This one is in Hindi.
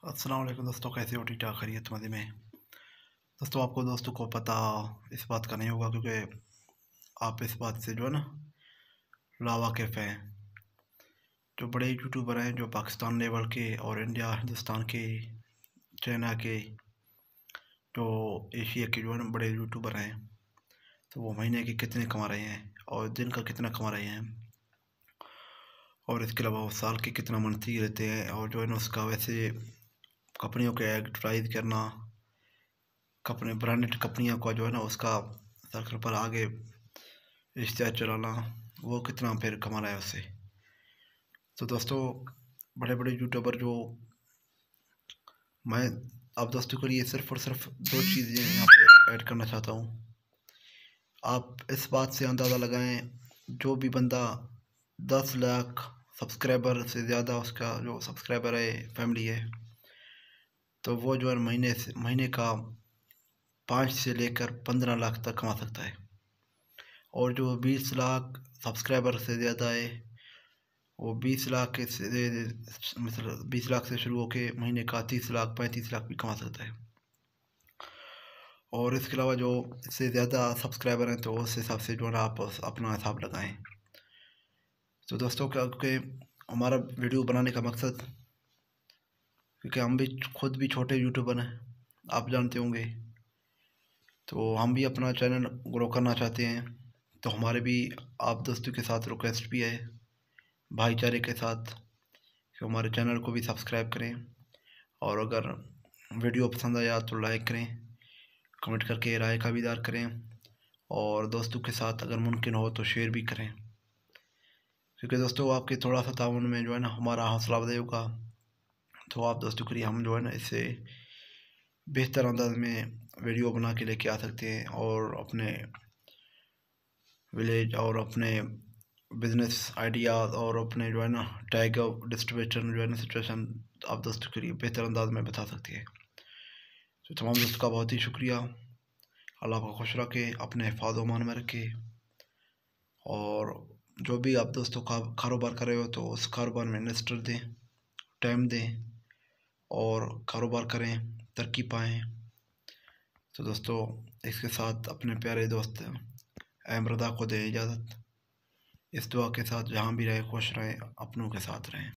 अस्सलाम वालेकुम दोस्तों, कैसे हो? ठीक ठाक, खैरियत मज़े में। दोस्तों, आपको दोस्तों को पता इस बात का नहीं होगा क्योंकि आप इस बात से जो है ना लावाकिफ़ हैं। जो बड़े यूट्यूबर हैं जो पाकिस्तान लेवल के और इंडिया हिंदुस्तान के, चाइना के, जो एशिया के जो है ना बड़े यूट्यूबर हैं, तो वो महीने के कितने कमा रहे हैं और दिन का कितना कमा रहे हैं, और इसके अलावा वो साल के कितना मंथली लेते हैं, और जो है ना उसका वैसे कंपनियों के एडवर्टाइज करना, कंपनी ब्रांडेड कंपनियों का जो है ना उसका सर्कल पर आगे रिश्ता चलाना, वो कितना फिर कमा रहा है उससे। तो दोस्तों, बड़े बड़े यूट्यूबर जो मैं आप दोस्तों के लिए सिर्फ और सिर्फ दो चीज़ें यहाँ पे ऐड करना चाहता हूँ। आप इस बात से अंदाज़ा लगाएं, जो भी बंदा 10 लाख सब्सक्राइबर से ज़्यादा उसका जो सब्सक्राइबर है फैमिली है, तो वो जो है महीने का 5 से लेकर 15 लाख तक कमा सकता है। और जो 20 लाख सब्सक्राइबर से ज़्यादा है, वो 20 लाख के मतलब 20 लाख से शुरू होकर महीने का 30 लाख 35 लाख भी कमा सकता है। और इसके अलावा जो इससे ज़्यादा सब्सक्राइबर हैं तो उस हिसाब से जो है ना आप अपना हिसाब लगाएं। तो दोस्तों, क्या क्योंकि हमारा वीडियो बनाने का मकसद, क्योंकि हम भी खुद भी छोटे यूट्यूबर हैं, आप जानते होंगे, तो हम भी अपना चैनल ग्रो करना चाहते हैं। तो हमारे भी आप दोस्तों के साथ रिक्वेस्ट भी है, भाईचारे के साथ, कि हमारे चैनल को भी सब्सक्राइब करें, और अगर वीडियो पसंद आया तो लाइक करें, कमेंट करके राय का भी इज़हार करें, और दोस्तों के साथ अगर मुमकिन हो तो शेयर भी करें, क्योंकि दोस्तों आपके थोड़ा सा ताउन में जो है ना हमारा हौसला अफजाई होगा। तो आप दोस्तों के लिए हम जो है ना इससे बेहतर अंदाज में वीडियो बना के लेके आ सकते हैं, और अपने विलेज और अपने बिजनेस आइडियाज़ और अपने जो है ना टैग डिस्ट्रीब्यूशन जो है ना सिचुएशन आप दोस्तों के लिए बेहतर अंदाज में बता सकते हैं। तो तमाम दोस्तों का बहुत ही शुक्रिया। अल्लाह को खुश रखे, अपने हिफाज़ अमान में रखे, और जो भी आप दोस्तों का कारोबार कर रहे हो तो उस कारोबार में इन्वेस्टर दें, टाइम दें, और कारोबार करें, तरक्की पाएँ। तो दोस्तों, इसके साथ अपने प्यारे दोस्त अहम रज़ा को दें इजाज़त। इस दुआ के साथ जहाँ भी रहे खुश रहें, अपनों के साथ रहें।